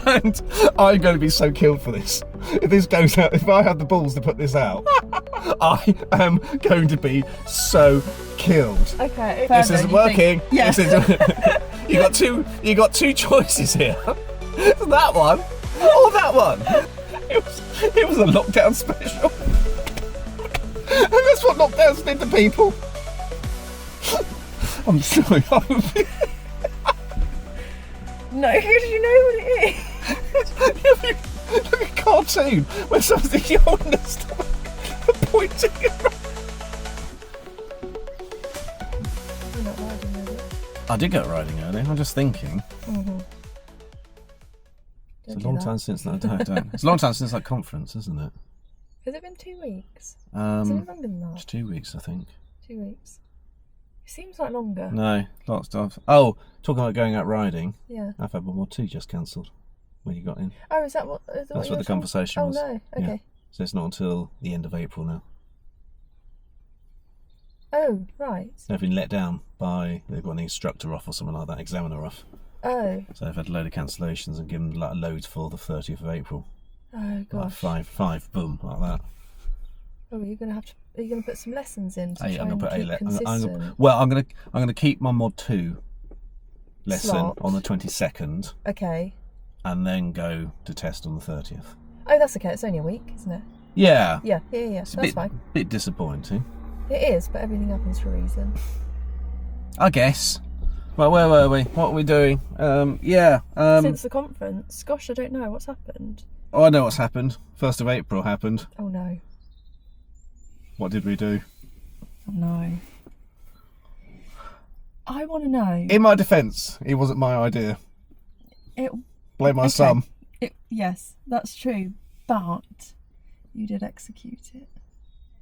And I'm going to be so killed for this. If this goes out, if I have the balls to put this out, I am going to be so killed. Okay. This isn't working. Yeah. This is, you got two choices here. That one or that one. It was a lockdown special. And that's what lockdowns did to people. I'm sorry. No, because you know what it is. Look at a cartoon where someone's holding their stomach and pointing it around. You're not riding early. I did go riding early. I'm just thinking. Mm-hmm. It's a long time since that. Don't. It's a long time since that conference, isn't it? Has it been 2 weeks? Has it been longer than that? It's 2 weeks, I think. 2 weeks. It seems like longer. No, lots of. Oh, talking about going out riding. Yeah. I've had World War II just cancelled when you got in. Oh, is that what? That's what the conversation was. Oh no. Okay. Yeah. So it's not until the end of April now. Oh right. They've been let down by, they've got an instructor off or something like that, examiner off. Oh. So they've had a load of cancellations and given like loads for the 30th of April. Oh gosh. Like five, boom, like that. Oh, you're gonna have to. Are you gonna put some lessons in to I'm try gonna and put keep consistent? I'm gonna keep my mod 2 lesson Slot. on the 22nd, Okay. and then go to test on the 30th. Oh, that's okay. It's only a week, isn't it? Yeah. Yeah. It's That's fine. bit disappointing. It is, but everything happens for a reason. I guess. Well, where were we? What were we doing? Since the conference, gosh, I don't know what's happened. Oh, I know what's happened. 1st of April happened. Oh no. What did we do? Oh no. I want to know. In my defence, it wasn't my idea. Blame my son. Yes, that's true, but you did execute it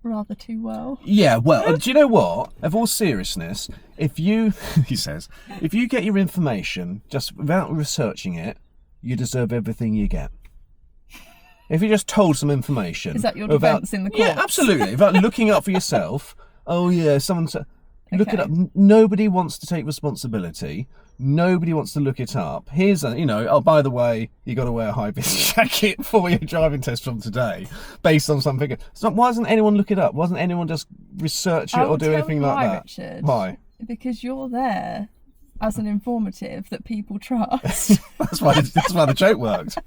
rather too well. Yeah, well, do you know what? Of all seriousness, if you, he says, if you get your information just without researching it, you deserve everything you get. If you just told some information. Is that your defence in the court? Yeah, absolutely. Without looking up for yourself. Oh yeah, someone said, look it up. Nobody wants to take responsibility. Nobody wants to look it up. Here's a, oh, by the way, you got to wear a high-vis jacket for your driving test from today, based on something. So why doesn't anyone look it up? Why doesn't anyone just research it or do anything like that? Richard, why? Because you're there as an informative that people trust. That's why the joke worked.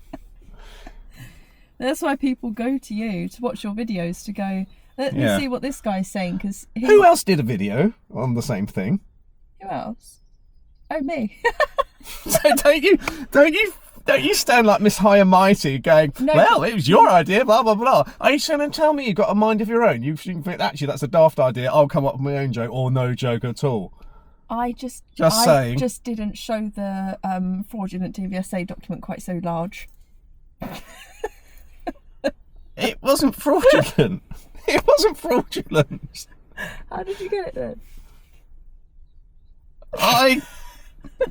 That's why people go to you to watch your videos to go, let me see what this guy's saying. Because who else did a video on the same thing? Who else? Oh, me. So don't you stand like Miss High and Mighty going, no, well, it was your idea, blah, blah, blah. Are you trying to tell me you've got a mind of your own? You think, actually, that's a daft idea. I'll come up with my own joke, or no joke at all. I just didn't show the fraudulent DVSA document quite so large. It wasn't fraudulent. It wasn't fraudulent. How did you get it then? I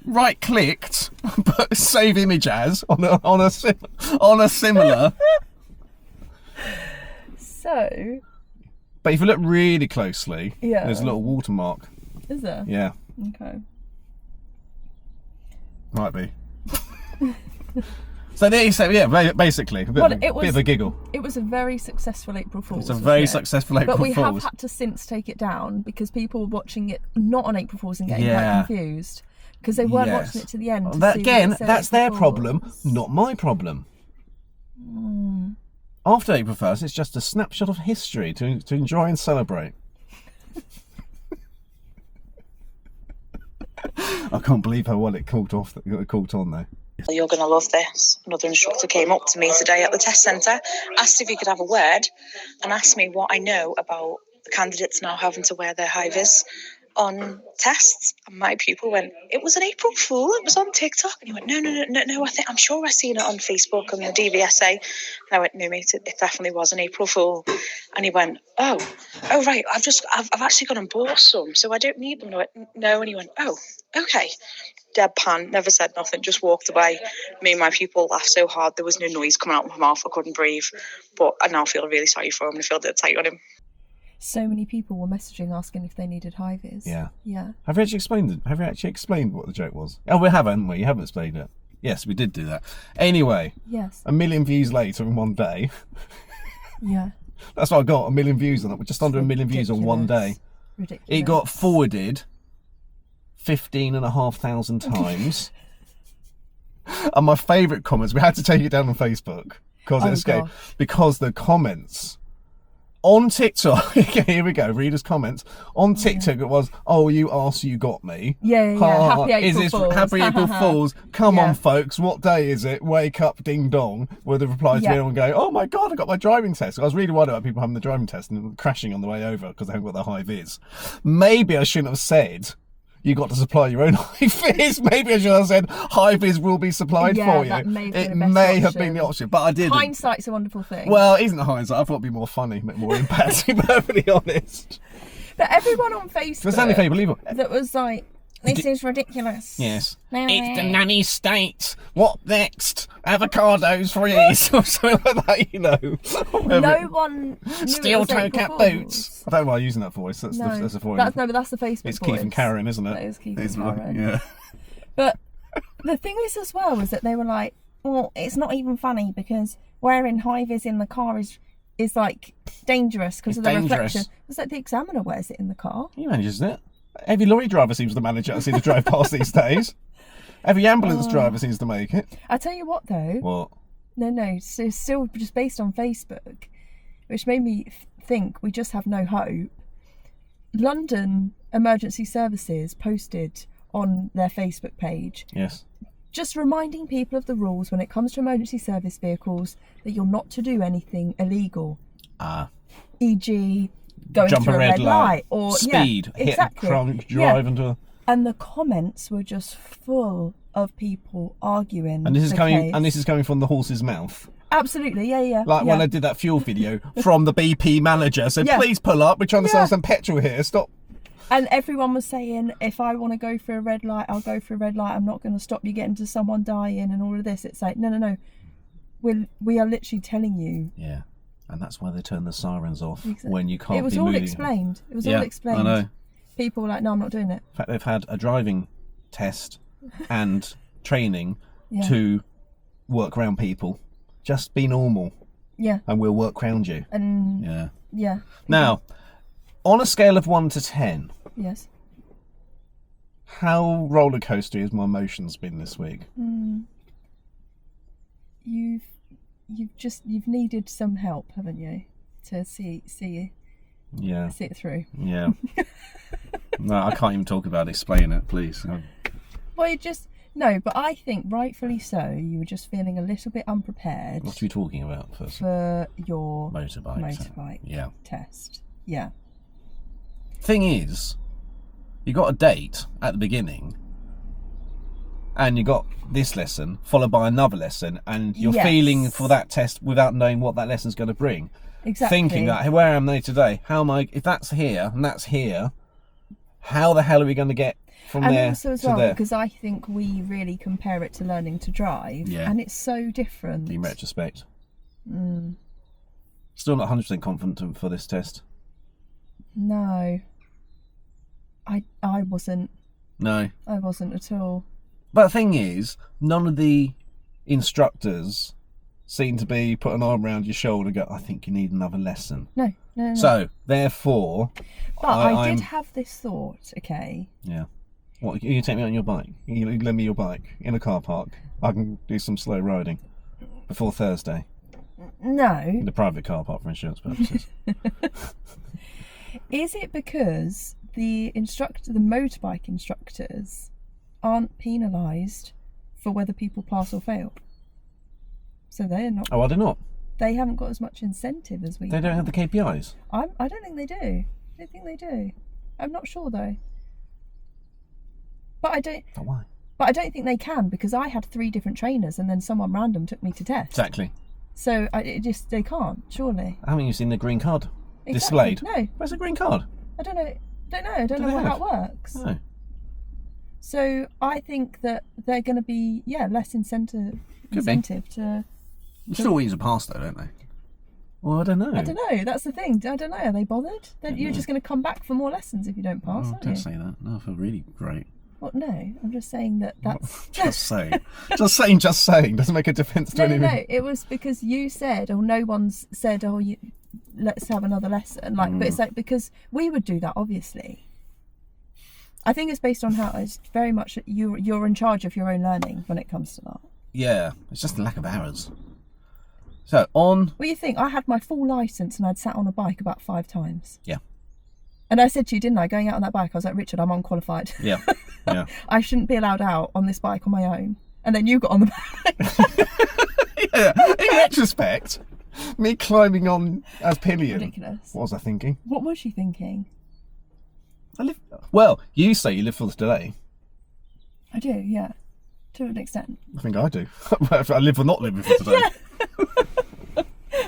right-clicked, but save image as on a similar. So. But if you look really closely, yeah, there's a little watermark. Is there? Yeah. Okay. Might be. So there you say, yeah, basically, a bit of a giggle. It was a very successful April Fool's. It's a very successful April Fool's. But we have had to since take it down because people were watching it not on April Fool's and getting quite confused because they weren't watching it to the end. That's their problem, not my problem. After April 1st, it's just a snapshot of history to enjoy and celebrate. I can't believe how well it caught on though. You're going to love this. Another instructor came up to me today at the test centre, asked if he could have a word, and asked me what I know about the candidates now having to wear their high-vis on tests. And my pupil went, it was an April Fool, it was on TikTok. And he went, no, I'm sure I've seen it on Facebook on the DVSA. And I went, no mate, it definitely was an April Fool. And he went, oh right, I've actually gone and bought some, so I don't need them. And I went, no. And he went, oh, okay. Deadpan, never said nothing, just walked away. Me and my pupil laughed so hard there was no noise coming out of my mouth, I couldn't breathe. But I now feel really sorry for him and I feel dead tight on him. So many people were messaging asking if they needed high-vis. Yeah. Yeah. Have you actually explained what the joke was? Oh, we haven't we? You haven't explained it. Yes, we did do that. Anyway, Yes. 1 million views later in one day. Yeah. That's what I got, 1 million views on it. We're just under 1 million views on one day. Ridiculous. It got forwarded 15,500 times. And my favourite comments, we had to take it down on Facebook because it escaped. Because the comments on TikTok, here we go, readers' comments. On TikTok it was, oh, you arse, you got me. Yeah. Happy April Is this Fools. Happy April Fools? Come on, folks, what day is it? Wake up, ding dong. Were the replies to everyone going, oh my God, I got my driving test. I was really worried about people having the driving test and crashing on the way over because they haven't got their high vis. Maybe I shouldn't have said, you got to supply your own high vis. Maybe I should have said hy vis will be supplied for you. That may have been the option, but I didn't. Hindsight's a wonderful thing. Well, it isn't hindsight. I thought it'd be more funny, more impact, to be perfectly honest. But everyone on Facebook It's only believable. that was like, this is ridiculous. Yes. It's the nanny state. What next? Avocados for you. Or something like that, you know. No one knew Steel toe cap boots. I don't know why I'm using that voice. That's the voice. But that's the Facebook It's voice. Keith and Karen, isn't it? That is Keith and Karen. Yeah. But the thing is as well was that they were like, well, it's not even funny because wearing high vis in the car is like dangerous because of the reflection. It's like the examiner wears it in the car. He manages it. Every lorry driver seems to manage it. I see to drive past these days. Every ambulance driver seems to make it. I tell you what though. What? No. So it's still just based on Facebook, which made me think we just have no hope. London Emergency Services posted on their Facebook page. Yes. Just reminding people of the rules when it comes to emergency service vehicles that you're not to do anything illegal. E.g. going jump through a red light or speed, drive into a... And the comments were just full of people arguing. And this is coming from the horse's mouth. Absolutely, yeah. Like when I did that fuel video from the BP manager, so please pull up, we're trying to sell some petrol here, stop. And everyone was saying, if I want to go for a red light, I'll go for a red light. I'm not going to stop you getting to someone dying and all of this. It's like, no. We are literally telling you. Yeah. And that's why they turn the sirens off when you can't be moving. It was all explained. It was all explained. I know. People were like, no, I'm not doing it. In fact, they've had a driving test and training to work around people. Just be normal. Yeah. And we'll work around you. And yeah. Now, on a scale of 1 to 10. Yes. How roller coaster has my emotions been this week? You've needed some help, haven't you, to see it through. Yeah. No, I can't even talk about it. Explain it, please. Well, but I think rightfully so. You were just feeling a little bit unprepared. What are we talking about first? For your motorbike test. Yeah. Thing is, you got a date at the beginning, and you got this lesson followed by another lesson, and you're feeling for that test without knowing what that lesson's going to bring. Exactly. Thinking that, where am I today? How am I? If that's here and that's here, how the hell are we going to get from there and also as to well, there? because I think we really compare it to learning to drive, and it's so different. In retrospect. Still not 100% confident for this test. No. I wasn't. No. I wasn't at all. But the thing is, none of the instructors seem to be put an arm around your shoulder and go, I think you need another lesson. No. So, therefore... But I did have this thought, okay? Yeah. What, you take me on your bike? You lend me your bike in a car park? I can do some slow riding before Thursday. No. In the private car park for insurance purposes. Is it because the motorbike instructors aren't penalised for whether people pass or fail? So they're not. Oh, are they not? They haven't got as much incentive as we. They don't have the KPIs? I don't think they do. I don't think they do. I'm not sure though. But I don't. Oh, why? But I don't think they can, because I had 3 different trainers and then someone random took me to test. Exactly. So they can't, surely. Haven't you seen the green card displayed? No. Where's the green card? I don't know. I don't know how it works. No. So I think that they're going to be less incentive to. You still want you to pass though, don't they? Well, I don't know. I don't know. That's the thing. I don't know. Are they bothered? You're just going to come back for more lessons if you don't pass. Don't say that. No, I feel really great. Well, no, I'm just saying that's... Just saying. Just saying. Doesn't make a difference to anything. No, it was because you said, or no one's said, let's have another lesson. Like, but it's like, because we would do that, obviously. I think it's based on how it's very much you're in charge of your own learning when it comes to that. Yeah, it's just a lack of hours. So on... What do you think? I had my full licence and I'd sat on a bike about 5 times. Yeah. And I said to you, didn't I, going out on that bike, I was like, Richard, I'm unqualified. Yeah, yeah. I shouldn't be allowed out on this bike on my own. And then you got on the bike. Yeah, in retrospect, me climbing on as pillion. Ridiculous. What was I thinking? What was she thinking? Well, you say you live for today. I do, yeah. To an extent. I think I do. I live for not living for today. Yeah.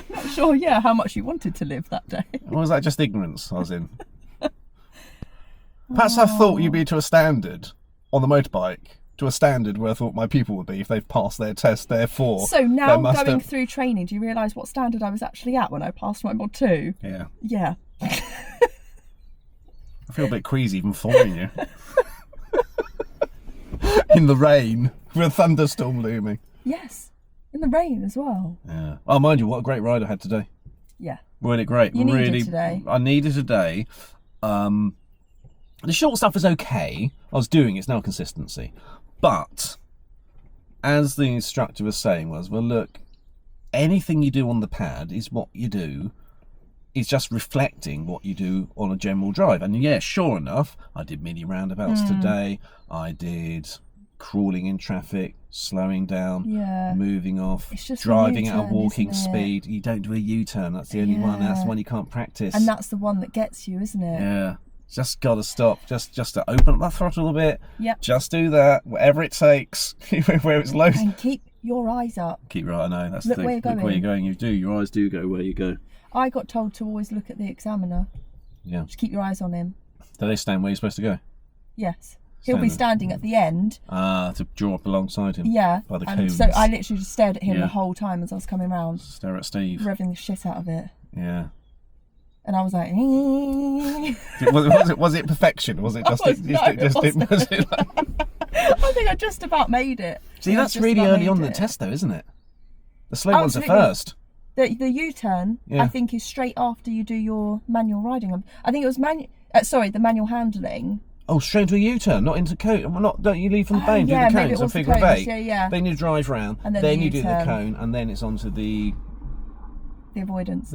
Not sure, yeah, how much you wanted to live that day. Or was that just ignorance I was in? Perhaps I thought you'd be to a standard on the motorbike, to a standard where I thought my people would be if they've passed their test, therefore. So now going through training, do you realise what standard I was actually at when I passed my mod 2? Yeah. Yeah. I feel a bit queasy even following you. In the rain, with a thunderstorm looming. Yes. In the rain as well. Yeah. Oh, mind you, what a great ride I had today. Yeah. Really great. You needed really, today. I needed today. The short stuff is okay. I was doing it's now consistency. But as the instructor was saying well, look, anything you do on the pad is what you do. It's just reflecting what you do on a general drive. And yeah, sure enough, I did mini roundabouts today. I did crawling in traffic, slowing down, moving off, driving at a walking speed. You don't do a U-turn. That's the only one. That's the one you can't practice. And that's the one that gets you, isn't it? Yeah. Just got to stop. Just to open up that throttle a bit. Yep. Just do that, whatever it takes, where it's low. And keep your eyes up. Keep right, I know. That's Look the thing. where you're going. Look where you're going. You do. Your eyes do go where you go. I got told to always look at the examiner. Yeah. Just keep your eyes on him. Do they stand where you're supposed to go? Yes. He'll be standing at the end. To draw up alongside him. Yeah. By the and cones. so I literally just stared at him the whole time as I was coming round. Stare at Steve. Revving the shit out of it. Yeah. And I was like, was it perfection? Was it just? I think I just about made it. See, that's really early on in the test, though, isn't it? The slow ones are first. The U-turn, I think, is straight after you do your manual riding. I think it was the manual handling. Oh, straight into a U-turn, not into cone. Well, don't you leave from the bane, do the cones and figure of 8. Yeah. Then you drive round, and then you do the cone, and then it's onto the avoidance.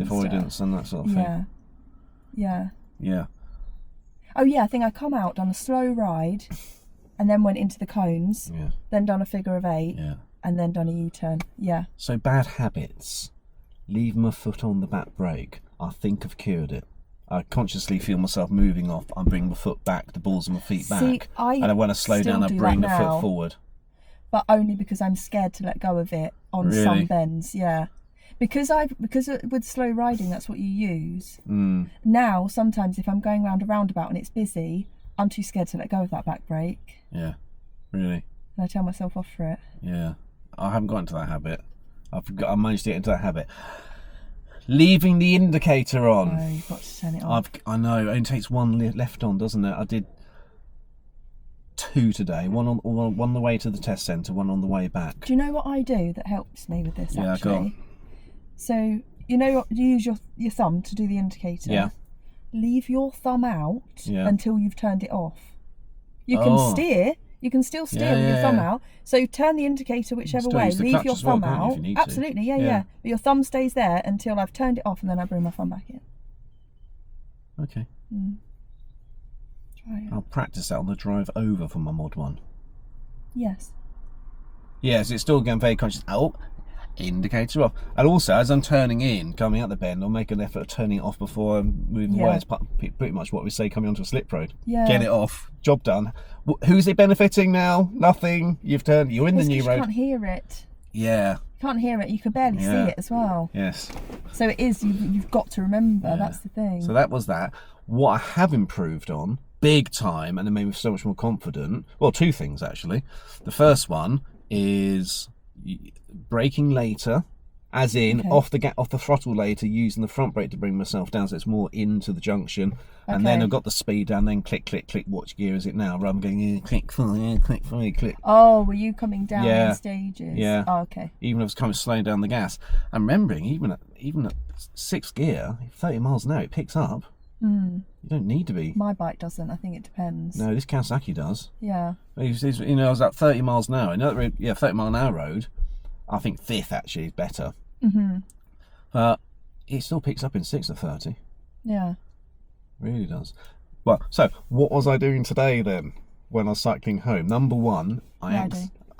And that sort of thing. Yeah. Yeah. Oh yeah, I think I come out, done a slow ride, and then went into the cones. Yeah. Then done a figure of 8. Yeah. And then done a U-turn. Yeah. So bad habits. Leave my foot on the back brake. I think I've cured it. I consciously feel myself moving off. I bring my foot back, the balls of my feet back. And when I slow down, I bring the foot forward. But only because I'm scared to let go of it on some bends. Yeah. Because with slow riding, that's what you use. Now, sometimes if I'm going round a roundabout and it's busy, I'm too scared to let go of that back brake. Yeah. Really. And I tell myself off for it. Yeah. I haven't got into that habit. I managed to get into that habit. Leaving the indicator on. Oh, you've got to turn it on. I know. It only takes one left on, doesn't it? I did 2 today. One on the way to the test centre, one on the way back. Do you know what I do that helps me with this, actually? Go on. So, you know what? You use your thumb to do the indicator. Yeah. Leave your thumb out until you've turned it off. You can steer. You can still steer with your thumb out. So turn the indicator whichever way. Leave your thumb out. Absolutely, yeah. But your thumb stays there until I've turned it off, and then I bring my thumb back in. Okay. Try it. I'll practice that on the drive over for my mod 1. Yes. Yes, it's still going very conscious. Oh, indicator off. And also, as I'm turning in, coming out the bend, I'll make an effort of turning it off before I'm moving away. It's pretty much what we say coming onto a slip road. Yeah. Get it off. Job done. Who's it benefiting now? Nothing. You've turned. You're in the new road. You can't hear it. Yeah. You can't hear it. You can barely see it as well. Yes. So it is. You've got to remember. Yeah. That's the thing. So that was that. What I have improved on, big time, and it made me so much more confident. Well, 2 things actually. The first one is braking later As in, Okay. off the throttle later, using the front brake to bring myself down, so it's more into the junction. And then Okay. I've got the speed down, then click, click, click, which gear is it now? Rather than going, click, click, click. Oh, were you coming down Yeah. in stages? Yeah. Oh, okay. Even if I was kind of slowing down the gas. I'm remembering, even at 6th gear, 30 miles an hour, it picks up. You don't need to be. My bike doesn't. I think it depends. No, this Kawasaki does. Yeah. I was at 30 miles an hour. 30 mile an hour road. I think 5th actually is better. But it still picks up in 6th or 30. Yeah. Really does. Well, so what was I doing today then when I was cycling home? Number one, I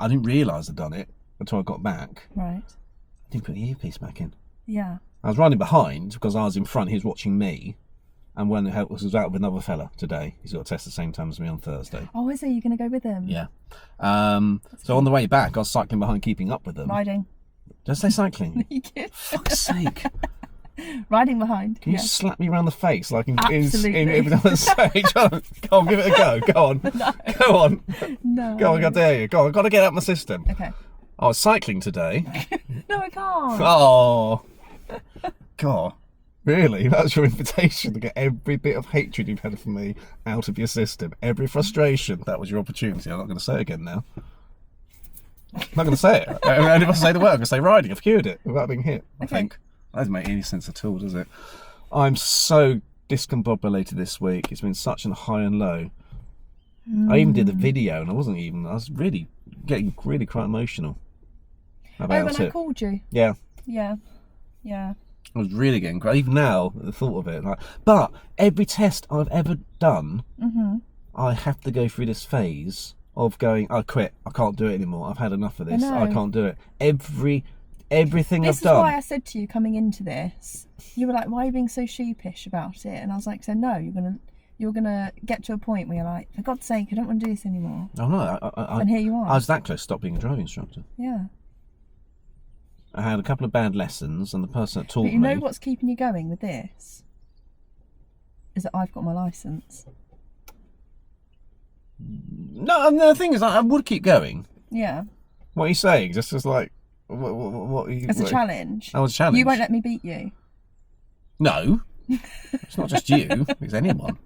didn't realise I'd done it until I got back. Right. I didn't put the earpiece back in. Yeah. I was running behind because I was in front. He was watching me. And when I was out with another fella today, he's got a test the same time as me on Thursday. Oh, is he? You're going to go with him? Yeah. So on the way back, I was cycling behind, keeping up with them. Riding. Did I say cycling? You kid. Fuck's sake. Riding behind. Can you slap me around the face like in Absolutely. every other stage? Go on, give it a go. Go on. No. Go on. No. Go on, I dare you. Go on, I've got to get out my system. Okay. I was cycling today. No, I can't. Oh. God. Really? That's your invitation to get every bit of hatred you've had for me out of your system. Every frustration. That was your opportunity. I'm not going to say it again now. I'm not going to say it. And if I say the word, I'm going to say riding. I've cured it without being hit, I think. That doesn't make any sense at all, does it? I'm so discombobulated this week. It's been such a high and low. I even did the video and I was really getting really quite emotional about when I called you. Yeah. Yeah. Yeah. I was really getting great. Even now, the thought of it. But every test I've ever done, I have to go through this phase of going, I quit. I can't do it anymore. I've had enough of this. I can't do it. Everything This I've is done. why I said to you coming into this, you were like, why are you being so sheepish about it? And I was like, so no, you're gonna get to a point where you're like, for God's sake, I don't want to do this anymore. Oh no, And here you are. I was that close to stop being a driving instructor. Yeah. I had a couple of bad lessons, and the person that taught But you me. know what's keeping you going with this? Is that I've got my licence. No, the thing is, I would keep going. Yeah. What are you saying? Just as like, what are you? It's a challenge. Oh, it's a challenge. You won't let me beat you. No, it's not just you. It's anyone.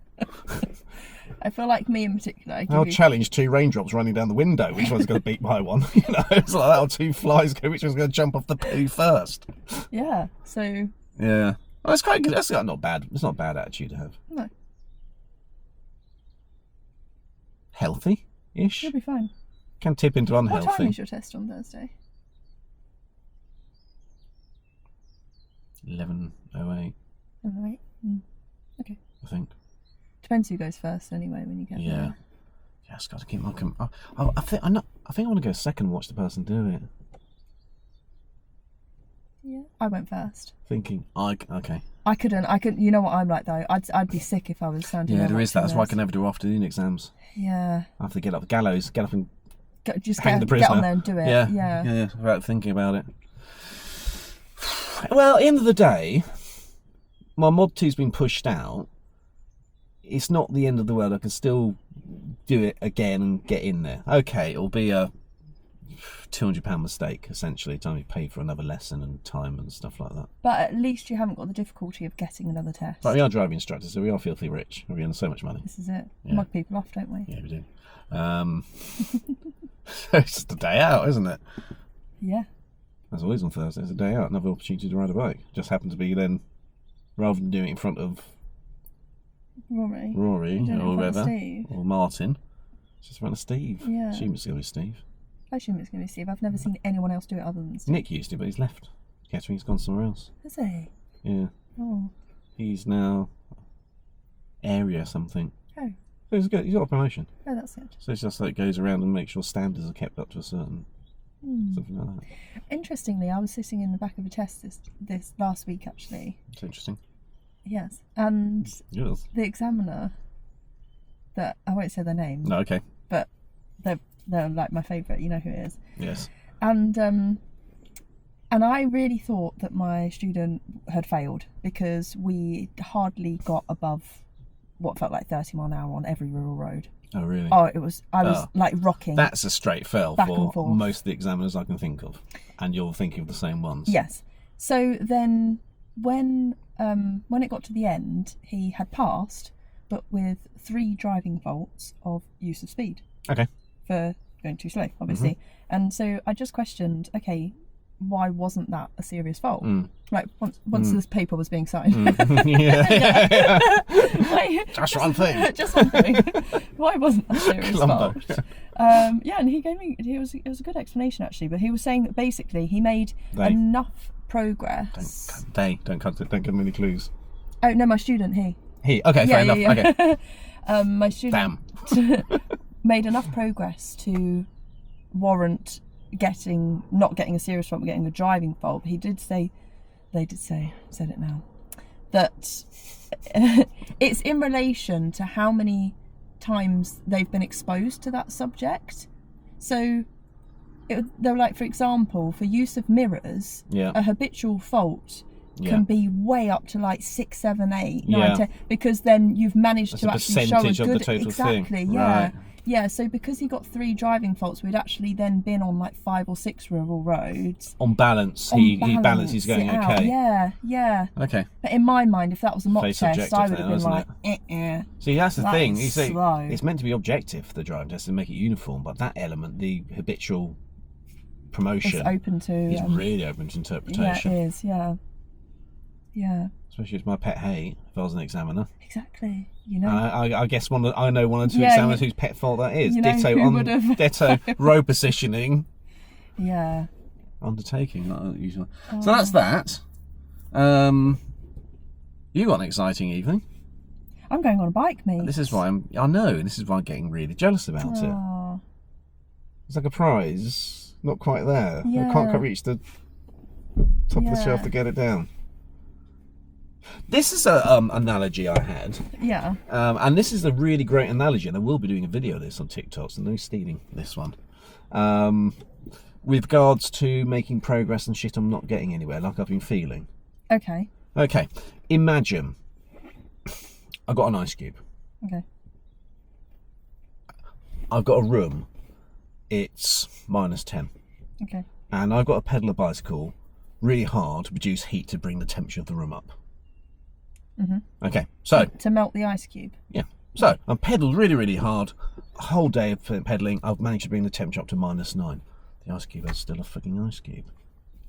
I feel like me in particular. I'll challenge 2 raindrops running down the window. Which one's going to beat my one? You know, it's like that. Or 2 flies go. Which one's going to jump off the poo first? Yeah. So. Yeah. Well, it's quite good. That's not bad. It's not a bad attitude to have. No. Healthy-ish. You'll be fine. Can tip into unhealthy. What time is your test on Thursday? 11:08. Right. Okay. I think. Depends who goes first anyway when you get Yeah. there. Yeah, it's got to keep my. I think I want to go second and watch the person do it. Yeah. I went first. Thinking, okay. I couldn't. You know what I'm like though. I'd be sick if I was standing. Yeah, there there is that. watching That's why I this. can never do afternoon exams. Yeah. I have to get up the gallows, get up and Just hang get, the prisoner. get on there and do it. Yeah, without thinking about it. Well, at the end of the day, my Mod 2's been pushed out. It's not the end of the world. I can still do it again and get in there. Okay, it'll be a £200 mistake, essentially, time you pay for another lesson and time and stuff like that. But at least you haven't got the difficulty of getting another test. But we are driving instructors, so we are filthy rich. We earn so much money. This is it. Yeah. Mug people off, don't we? Yeah, we do. It's just a day out, isn't it? Yeah. As always on Thursday, it's a day out, another opportunity to ride a bike. Just happened to be then, rather than doing it in front of Rory. Rory You did it in or front of whoever, Steve. or Martin, it's just in front of Steve. Yeah. I assume it's going to be Steve. I assume it's going to be Steve. I've never seen anyone else do it other than Steve. Nick used to, but he's left. Catherine, he's gone somewhere else. Is he? Yeah. Oh. He's now area something. Oh. So he's good. He's got a promotion. Oh, that's good. So it's just like goes around and makes sure standards are kept up to a certain something like that. Interestingly, I was sitting in the back of a test this last week actually. It's interesting. Yes. And Yes. the examiner, that I won't say their name, No, okay. but they're like my favourite. You know who it is. Yes. And I really thought that my student had failed because we hardly got above what felt like 30 mile an hour on every rural road. Oh, really? Oh, I was like rocking. That's a straight fail Back and for forth. most of the examiners I can think of. And you're thinking of the same ones. Yes. So then when it got to the end, he had passed, but with 3 driving faults of use of speed. Okay. For going too slow, obviously. And so I just questioned, okay, why wasn't that a serious fault? Like once this paper was being signed. Yeah. Like, Just one thing. Just one thing. Why wasn't that a serious Columbo. fault? And he gave me, it was a good explanation actually, but he was saying that basically he made enough progress. Don't give me any clues. Oh no, my student, He. Okay, fair enough. Okay. My student made enough progress to warrant not getting a serious fault, but getting a driving fault. But said it now, that it's in relation to how many times they've been exposed to that subject. So they're like, for example, for use of mirrors, a habitual fault can be way up to like 6, 7, 8, 9, 10, because then you've managed to actually show a good of the total thing. Yeah. Yeah, so because he got 3 driving faults, we'd actually then been on like 5 or 6 rural roads. On balance, he balances going okay. Yeah. Okay. But in my mind, if that was a mock Very test, I would have been like, See, that's the thing. You see, slow. it's meant to be objective, the driving test, and make it uniform, but that element, the habitual promotion, it's open to. Is really open to interpretation. Yeah, it is. Yeah. Especially it's my pet hate if I was an examiner. Exactly. You know. I guess I know one or two examiners whose pet fault that is. Ditto road positioning. Yeah. Undertaking, not usual. So that's that. You got an exciting evening. I'm going on a bike, mate. This is why I'm getting really jealous about it. It's like a prize, not quite there. I can't quite reach the top of the shelf to get it down. This is a analogy I had. Yeah. And this is a really great analogy, and I will be doing a video of this on TikTok, so no stealing this one. With regards to making progress and shit I'm not getting anywhere, like I've been feeling. Okay. Imagine I've got an ice cube. Okay. I've got a room. It's -10. Okay. And I've got to pedal a bicycle really hard to produce heat to bring the temperature of the room up. Okay, so to melt the ice cube. Yeah. So I've pedalled really, really hard. A whole day of pedaling, I've managed to bring the temperature up to -9. The ice cube is still a fucking ice cube.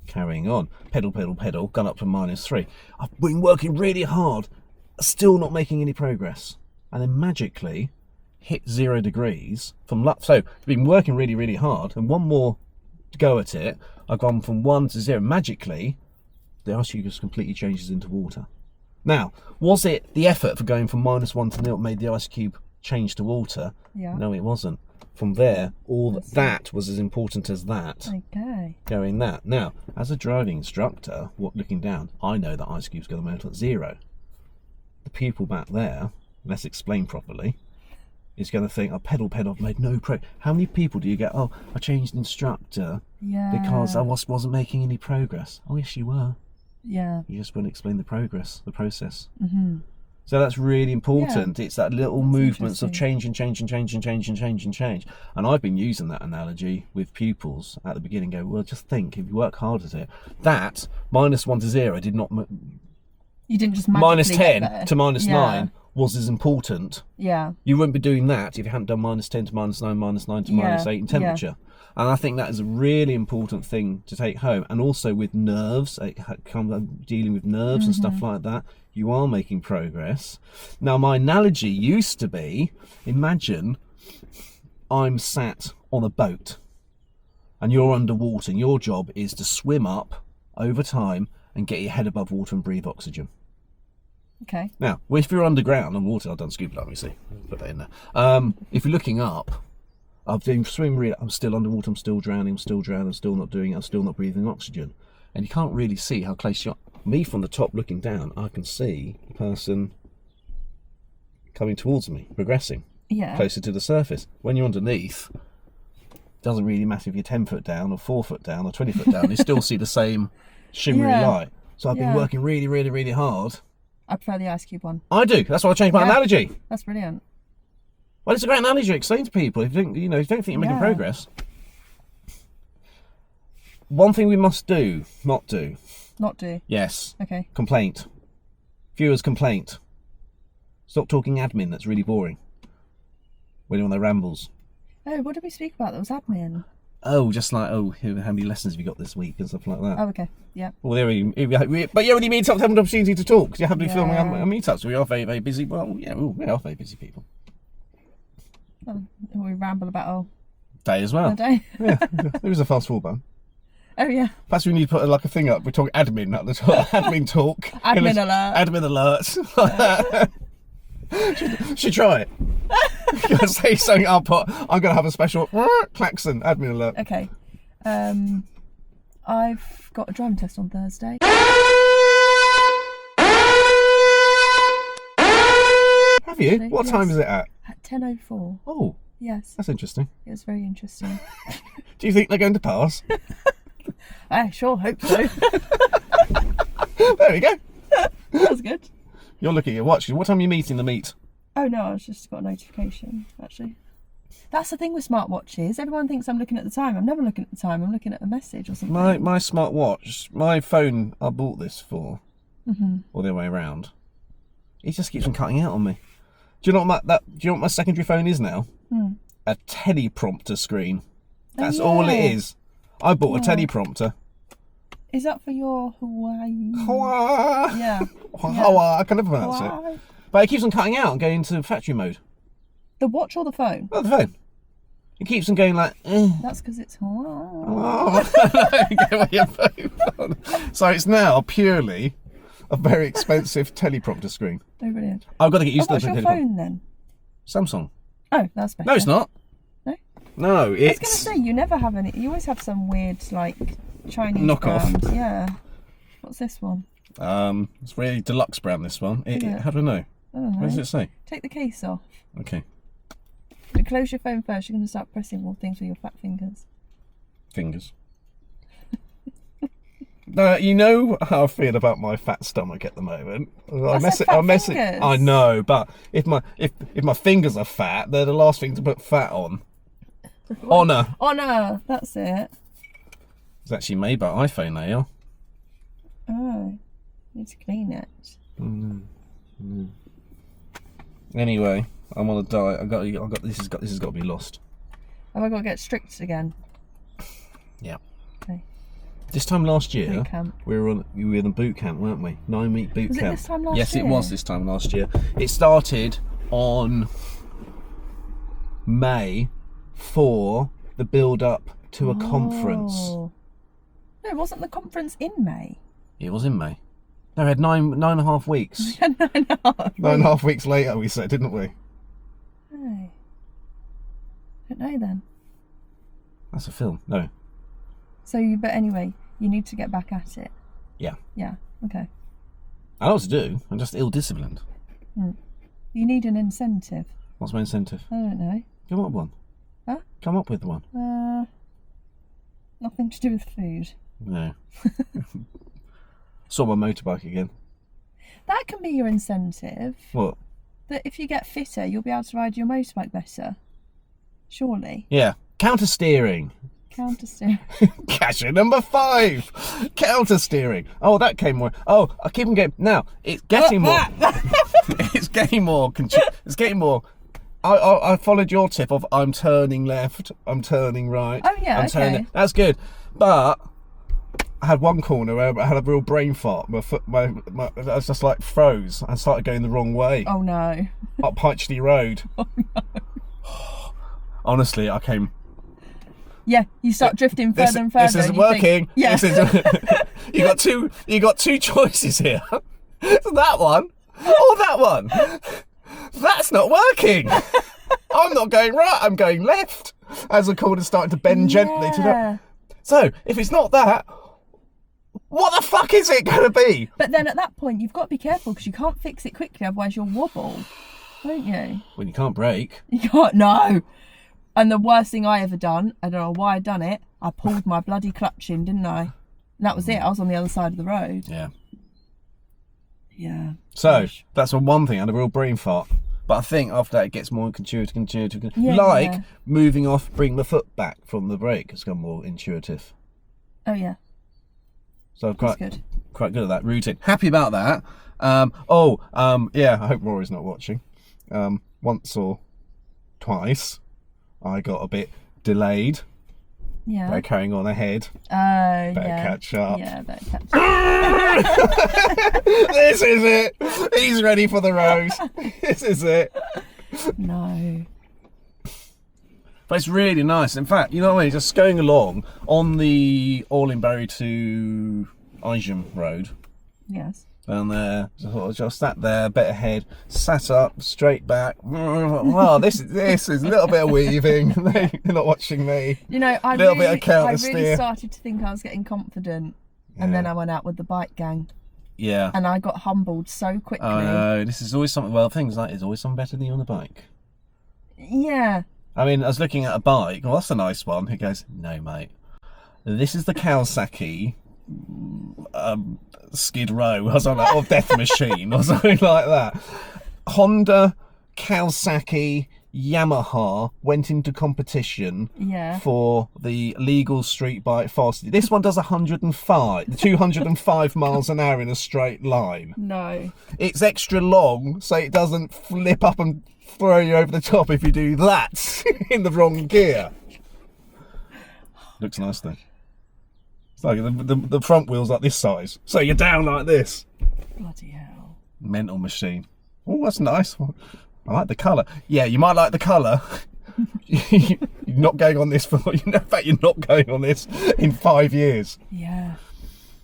Carrying on, pedal, gone up to -3. I've been working really hard, still not making any progress, and then magically hit 0 degrees from luck. So I've been working really, really hard, and one more go at it, I've gone from 1 to 0. Magically, the ice cube just completely changes into water. Now, was it the effort for going from -1 to 0 that made the ice cube change to water? Yeah. No, it wasn't. From there, all that was as important as that. Okay. Going that. Now, as a driving instructor, looking down, I know that ice cube's going to melt at 0. The pupil back there, let's explain properly, is going to think, I pedal, I've made no progress. How many people do you get, oh, I changed instructor because I wasn't making any progress? Oh, yes, you were. Yeah. You just wouldn't explain the process. So that's really important. It's that little movements of change. And I've been using that analogy with pupils at the beginning. Go, well, just think, if you work hard at it, that -1 to 0 did not. You didn't just magically -10 get there. to -9 was as important. Yeah. You wouldn't be doing that if you hadn't done -10 to -9, -9 to -8 in temperature. And I think that is a really important thing to take home. And also with nerves, dealing with nerves and stuff like that, you are making progress. Now, my analogy used to be, imagine I'm sat on a boat and you're underwater, and your job is to swim up over time and get your head above water and breathe oxygen. Okay. Now, if you're underground and water, I've done scuba diving, you see, put that in there. If you're looking up, I've been swimming really, I'm still underwater, I'm still drowning, I'm still not doing it, I'm still not breathing oxygen. And you can't really see how close you are. Me from the top looking down, I can see the person coming towards me, progressing, closer to the surface. When you're underneath, it doesn't really matter if you're 10 foot down or 4 foot down or 20 foot down, you still see the same shimmery light. So I've been working really, really, really hard. I prefer the ice cube one. I do, that's why I changed my analogy. That's brilliant. Well, it's a great analogy. Explain to people if you don't think you're making progress. One thing we must not do, Not do. Yes. Okay. Complaint. Viewers' complaint. Stop talking admin, that's really boring. When you're on their rambles. Oh, what did we speak about? That was admin. Oh, just like, how many lessons have you got this week and stuff like that. Oh, okay. Yeah. Well, but yeah, when you meet up, have an opportunity to talk. You have to be filming Yeah. our meetups. We are very, very busy. Well, yeah, we are very busy people. We ramble about our Day as well. day. Yeah, there was a fast forward button. Oh, yeah. Perhaps we need to put like a thing up. We're talking admin at the top. Admin talk. Admin alert. Admin alerts. Like that. Should try it. Gonna say something. I'm gonna have a special klaxon admin alert. Okay. I've got a driving test on Thursday. Have you? What Yes. time is it at? At 10:04. Oh, Yes. that's interesting. It was very interesting. Do you think they're going to pass? I sure hope so. There we go. That was good. You're looking at your watch. What time are you meeting the meet? Oh no, I just got a notification, actually. That's the thing with smartwatches. Everyone thinks I'm looking at the time. I'm never looking at the time. I'm looking at a message or something. My smart watch, my phone I bought this for, or the other way around. It just keeps on cutting out on me. Do you know what my secondary phone is now? A teleprompter screen. That's all it is. I bought a teleprompter. Is that for your Hawaii? Hua. Yeah. Hua. I can never pronounce it. Hawaii. But it keeps on cutting out and going into factory mode. The watch or the phone? Oh, the phone. It keeps on going like. That's because it's Hawaii. So it's now purely a very expensive teleprompter screen. Oh, brilliant. I've got to get used to What's the your teleprompter. phone then? Samsung. Oh, that's better. No, it's not. No? No, I was going to it's. say, you never have any. You always have some weird, like, Chinese Knockoff. brand. Yeah. What's this one? It's really deluxe brand. This one. Is it? How do I know? I don't know. What does it say? Take the case off. Okay. Close your phone first. You're going to start pressing more things with your fat fingers. Fingers. No, you know how I feel about my fat stomach at the moment. Fingers. I know, but if my fingers are fat, they're the last thing to put fat on. Honour. Honour. That's it. It's actually made by iPhone. They are. Oh. Need to clean it. Anyway, I'm on a diet. This has got to be lost. Have I got to get strict again? Yeah. Okay. This time last year, Boot camp. we were in a boot camp, weren't we? 9-week boot Was it camp. this time last yes, year? it was this time last year. It started on May for the build-up to a conference. No, wasn't the conference in May? It was in May. No, we had 9.5 weeks. 9.5 weeks later, we said, didn't we? No. Don't know then. That's a film. No. But anyway, you need to get back at it. Yeah. Yeah. Okay. I know what to do. I'm just ill-disciplined. You need an incentive. What's my incentive? I don't know. Come up with one. Huh? Come up with one. Nothing to do with food. No. Saw my motorbike again. That can be your incentive. What? That if you get fitter, you'll be able to ride your motorbike better. Surely. Yeah. Counter steering. Counter steering. Catcher number 5. Counter steering. Oh, that came more. Oh, I keep on getting. Now it's getting more. It's getting more. It's getting more. I followed your tip of I'm turning left, I'm turning right. Oh yeah, I'm turning. okay. That's good, but I had one corner where I had a real brain fart. My I was just like froze. I started going the wrong way. Oh no. Up Pytchley Road. Oh no. Honestly, I came. Yeah, you start drifting further and further. This isn't and you working. think, yeah. This is, you got two choices here. That one or that one. That's not working. I'm not going right. I'm going left. As the corner's starting to bend gently to the. So if it's not that, what the fuck is it going to be? But then at that point, you've got to be careful because you can't fix it quickly, otherwise you'll wobble, won't you? When you can't brake. You can't. No. And the worst thing I ever done, I don't know why I done it, I pulled my bloody clutch in, didn't I? And that was it. I was on the other side of the road. Yeah. Yeah. So Gosh. that's one thing. I had a real brain fart. But I think after that it gets more intuitive. Yeah, like yeah. moving off, bring my foot back from the brake has gone more intuitive. Oh yeah. So That's good. quite good at that. Routing. Happy about that. Yeah, I hope Rory's not watching. Once or twice, I got a bit delayed. Yeah. They're carrying on ahead. Better catch up. Yeah, better catch up. This is it. He's ready for the road. This is it. No. But it's really nice. In fact, you know what I mean? Just going along on the Orlingbury to Isham Road. Yes. Down there, just sat there, a bit ahead, sat up, straight back. Wow, this is a little bit of weaving. They're not watching me. You know, I really started to think I was getting confident, and then I went out with the bike gang. Yeah. And I got humbled so quickly. I know, this is always something. Well, things like it's always something better than you on a bike. Yeah. I mean, I was looking at a bike. Well, that's a nice one. He goes, no, mate. This is the Kawasaki. Skid Row or something like, or Death Machine or something like that. Honda, Kawasaki, Yamaha went into competition for the legal street bike fastest. This one does 205 miles an hour in a straight line. No. It's extra long so it doesn't flip up and throw you over the top if you do that in the wrong gear. Looks nice though. It's like the front wheel's like this size, so you're down like this. Bloody hell. Mental machine. Oh, that's nice. I like the colour. Yeah, you might like the colour. You're not going on this for, in fact, you're not going on this in 5 years. Yeah.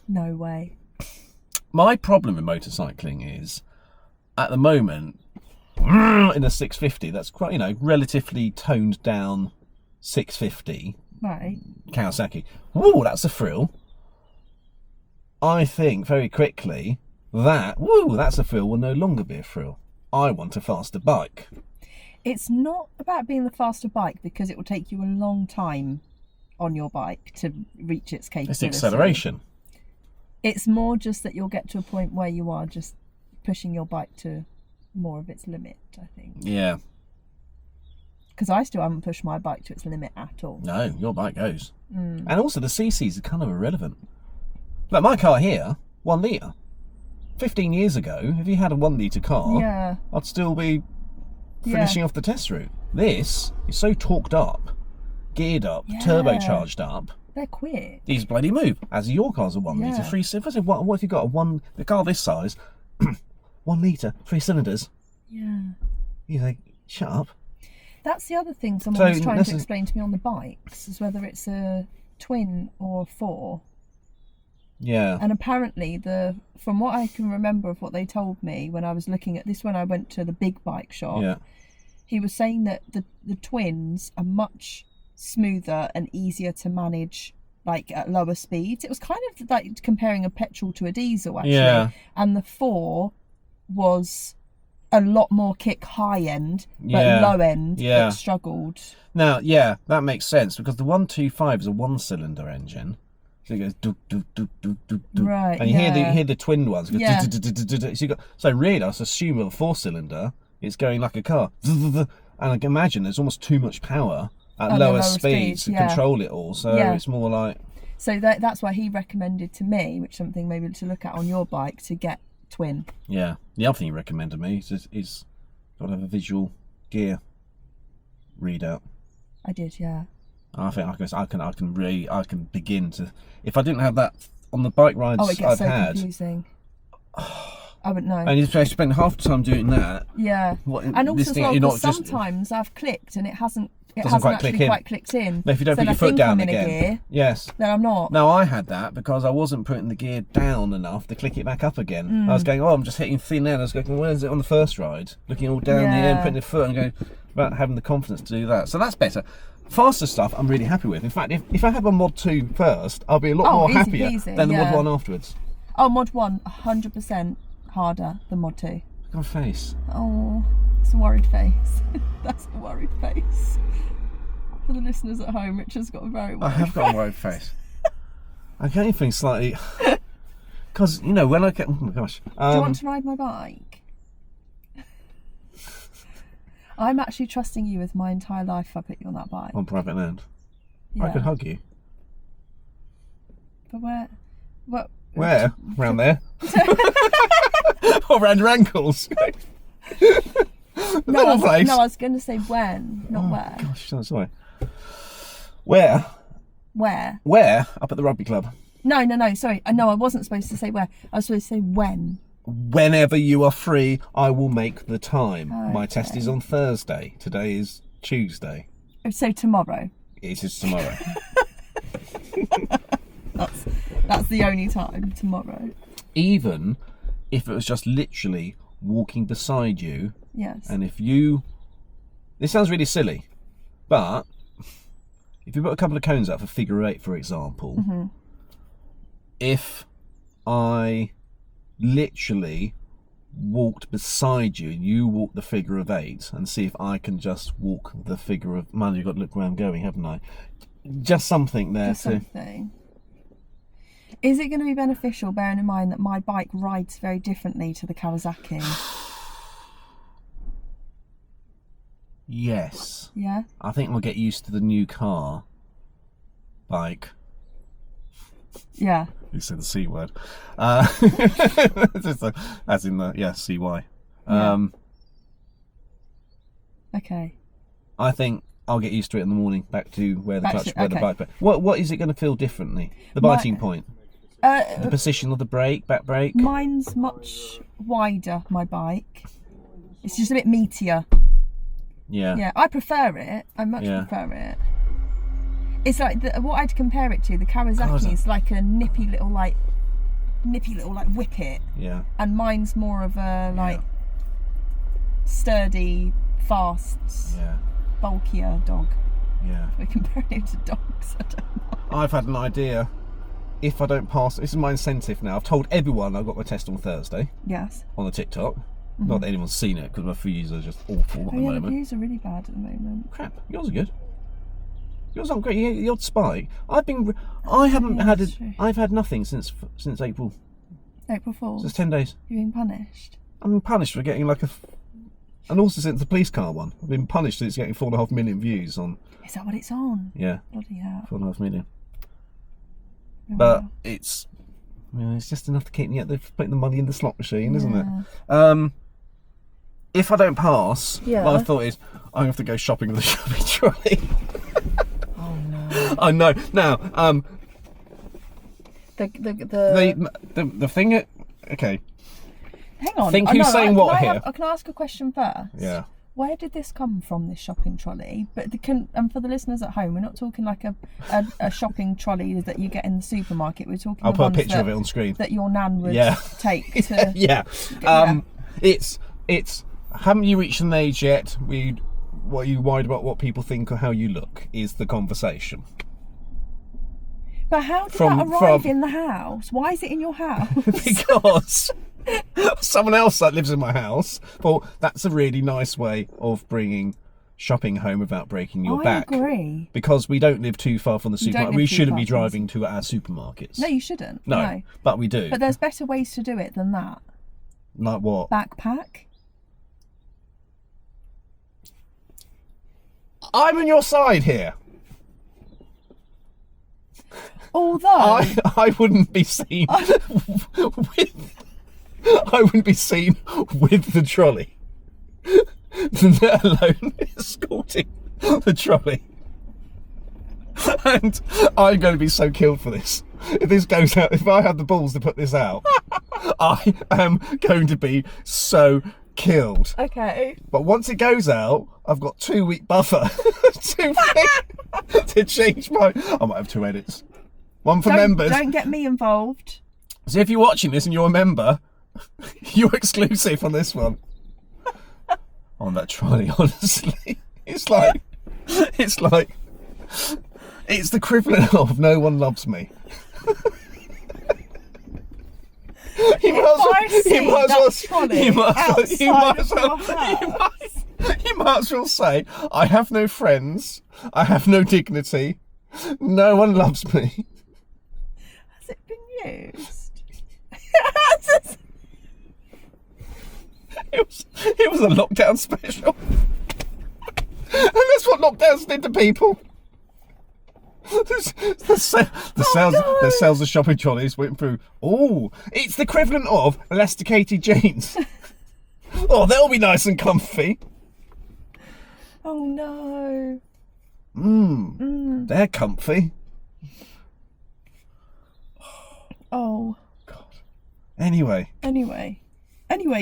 No way. My problem with motorcycling is, at the moment, in a 650, that's quite, relatively toned down 650. Right. Kawasaki. Ooh, that's a thrill. I think very quickly that's a thrill will no longer be a thrill. I want a faster bike. It's not about being the faster bike because it will take you a long time on your bike to reach its capability. It's the acceleration. It's more just that you'll get to a point where you are just pushing your bike to more of its limit, I think. Yeah. Because I still haven't pushed my bike to its limit at all. No, your bike goes. And also the CCs are kind of irrelevant. Like my car here, 1 litre. 15 years ago, if you had a 1 litre car, I'd still be finishing off the test route. This is so torqued up, geared up, turbocharged up. They're quick. These bloody move. As your car's a 1 litre, 3 cylinders. What if you got a car this size, 1 litre, 3 cylinders? Yeah. You think, shut up. That's the other thing someone was trying to explain to me on the bikes, is whether it's a twin or a 4. Yeah. And apparently, from what I can remember of what they told me when I was looking at this, when I went to the big bike shop, he was saying that the twins are much smoother and easier to manage, like at lower speeds. It was kind of like comparing a petrol to a diesel, actually. Yeah. And the 4 was a lot more kick high end, but low end that struggled. Now, that makes sense because the 125 is a 1-cylinder engine. So it goes do do do do do do. Right. And you hear the twin ones. So really, I assume with a 4-cylinder, it's going like a car. And I can imagine there's almost too much power at lower speeds to control it all. So it's more like. So that's why he recommended to me, which is something maybe to look at on your bike, to get twin. Yeah. The other thing he recommended me is got to have a visual gear readout. I did, yeah. I think I can begin to. If I didn't have that on the bike rides it gets I've had, confusing. I wouldn't know. And if I spend half the time doing that, and also sometimes I've clicked and it hasn't quite clicked in. But if you don't put your foot down again, gear, yes. Then I'm not. No, I had that because I wasn't putting the gear down enough to click it back up again. I was going, I'm just hitting thin air. I was going, where is it on the first ride? Looking all down the end, putting the foot and going, without having the confidence to do that. So that's better. Faster stuff I'm really happy with. In fact, if I have a Mod 2 first, I'll be a lot more happier than the Mod 1 afterwards. Oh, Mod 1, 100% harder than Mod 2. Look at my face. Oh, it's a worried face. That's a worried face. For the listeners at home, Richard's got a very worried face. I have got a worried face. I'm getting things slightly... Because, when I get... Oh my gosh. Do you want to ride my bike? I'm actually trusting you with my entire life if I put you on that bike. On private land? Yeah. I could hug you. But Where? Round there? Or round your ankles? No, Little place. I was going to say when, not where. Gosh, I'm sorry. Where? Where? Where? Up at the rugby club. No, sorry. No, I wasn't supposed to say where. I was supposed to say when. Whenever you are free, I will make the time. Okay. My test is on Thursday. Today is Tuesday. So tomorrow. It is tomorrow. That's the only time, tomorrow. Even if it was just literally walking beside you, Yes. and if you... This sounds really silly, but if you put a couple of cones out for figure eight, for example, Mm-hmm. if I literally walked beside you and you walk the figure of eight, and see if I can just walk the figure of... Man, you've got to look where I'm going, haven't I? Just something there Just something. Is it going to be beneficial, bearing in mind that my bike rides very differently to the Kawasaki? Yes. Yeah? I think we'll get used to the new car. Bike. Yeah. You said the C word. As in the, yeah, CY. Okay. I think I'll get used to it in the morning, back to where the clutch, where the okay. bike... What is it going to feel differently? The biting point? The position of the brake, back brake? Mine's much wider, my bike. It's just a bit meatier. Yeah. Yeah, I prefer it. I much prefer it. It's like what I'd compare it to. The Kawasaki is like a nippy little like whippet. Yeah. And mine's more of a sturdy, fast, bulkier dog. Yeah. We're comparing it to dogs. I don't know. I've had an idea. If I don't pass, this is my incentive now. I've told everyone I've got my test on Thursday. Yes. On the TikTok. Not that anyone's seen it, because my views are just awful at the moment. The views are really bad at the moment. Crap, yours are good. Yours aren't great. The odd spike. I've had nothing since April. April Fool's. Since 10 days. You're being punished. I'm been punished for getting and also since the police car one. I've been punished since getting 4.5 million views on. Is that what it's on? Yeah. Bloody hell. 4.5 million. Oh, But wow. it's just enough to keep me putting the money in the slot machine, isn't it? If I don't pass, my thought is I'm going to have to go shopping with a shopping trolley. Oh no. I know. Now, the thing. Okay. Hang on. Think who's saying what here? Can I ask a question first? Yeah. Where did this come from, this shopping trolley? But and for the listeners at home, we're not talking like a shopping trolley that you get in the supermarket. We're talking. I'll put a picture of it on screen. That your nan would take to. Yeah. It's. Haven't you reached an age yet? What are you worried about? What people think or how you look is the conversation. But how did that arrive in the house? Why is it in your house? Because someone else that lives in my house thought that's a really nice way of bringing shopping home without breaking your back. I agree. Because we don't live too far from the supermarket. We shouldn't be driving to our supermarkets. No, you shouldn't. No, but we do. But there's better ways to do it than that. Like what? Backpack. I'm on your side here. Although I wouldn't be seen with the trolley, let alone escorting the trolley. And I'm going to be so killed for this. If this goes out, if I have the balls to put this out, I am going to be so killed. Okay. But once it goes out, I've got 2-week buffer to change my... I might have 2 edits. One for members. Don't get me involved. So if you're watching this and you're a member, you're exclusive on this one. On that trolley, honestly. It's the equivalent of No One Loves Me. You might as well say, I have no friends, I have no dignity, no one loves me. Has it been used? It was a lockdown special. And that's what lockdowns did to people. the sales of shopping trolleys went through. Oh, it's the equivalent of elasticated jeans. Oh, they'll be nice and comfy. Oh no. They're comfy. Oh. God. Anyway,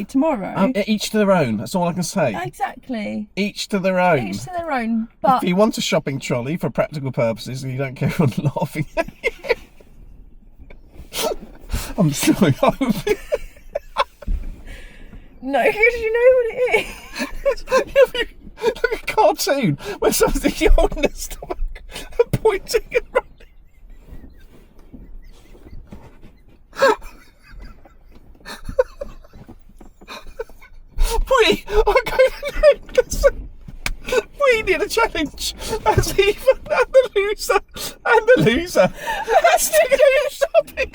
tomorrow. each to their own. That's all I can say. Exactly. Each to their own. Each to their own. But If you want a shopping trolley for practical purposes and you don't care on laughing at you, I'm sorry. no, because you know what it is. Like a cartoon where someone's holding their stomach and pointing and running. We need a challenge as even and the loser has to go shopping.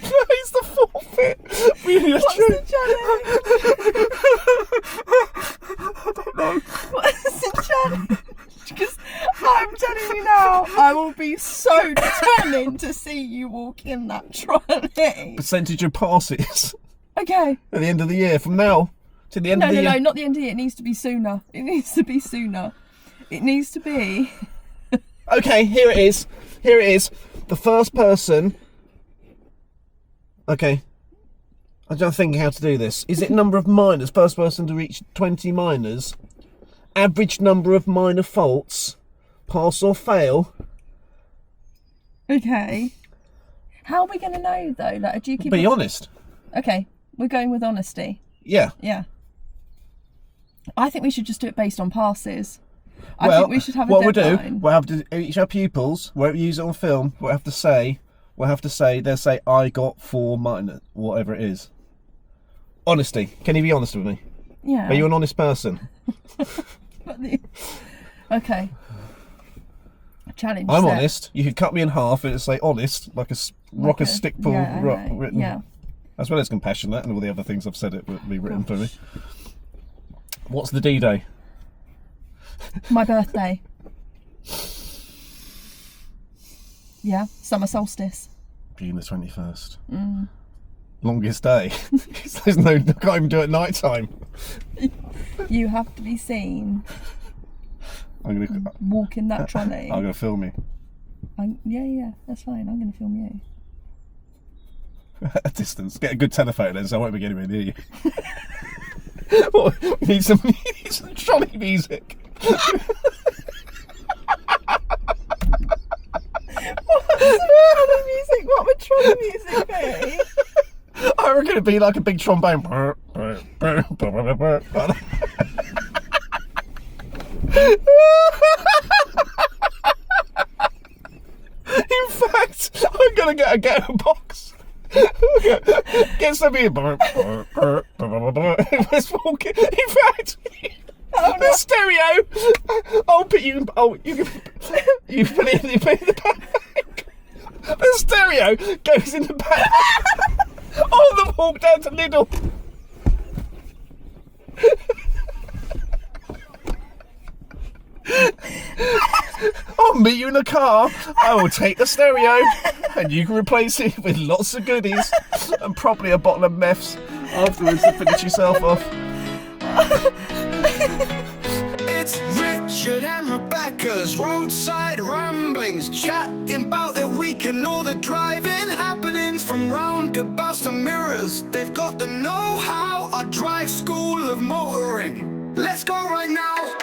That is the forfeit. We need a What's the challenge? I don't know. What's the challenge? Because I'm telling you now, I will be so determined to see you walk in that trolley. Percentage of passes Okay. at the end of the year from now to the end of the year. No, not the end of the year. It needs to be sooner. It needs to be sooner. It needs to be. Okay, here it is. The first person. Okay. I'm just thinking how to do this. Is it number of minors? First person to reach 20 minors. Average number of minor faults. Pass or fail. Okay. How are we going to know though? Like, do you keep? Be honest. Okay, we're going with honesty. Yeah. Yeah. I think we should just do it based on passes. I think we should have a what deadline. we'll have to each our pupils won't use it on film. They'll say I got 4 minor, whatever it is. Honesty. Can you be honest with me? Yeah. Are you an honest person? Okay. Challenge. I'm set. honest. You could cut me in half and it'd say honest, like a rock a stick pull written. Yeah. As well as compassionate and all the other things I've said it would be written for me. What's the D-Day? My birthday. Yeah, summer solstice. June the 21st. Longest day. There's no, I can't even do it at night time. You have to be seen I'm gonna walking that trolley. I'm gonna film you Yeah, that's fine. I'm going to film you. at a distance. Get a good telephoto lens, so I won't be anywhere near you. What, we need some trolley music. What would trolley music be? I reckon it'd be like a big trombone. In fact, I'm gonna get a ghetto box. Get some here. Let's walk in. In fact, the stereo. I'll put you. Oh, you put it in the back. The stereo goes in the back. On the walk down to Lidl. I'll meet you in the car. I will take the stereo and you can replace it with lots of goodies and probably a bottle of meths afterwards to finish yourself off. It's Richard and Rebecca's roadside ramblings, chatting about their week and all the driving happenings, from roundabouts to mirrors. They've got the know-how, a drive school of motoring. Let's go right now.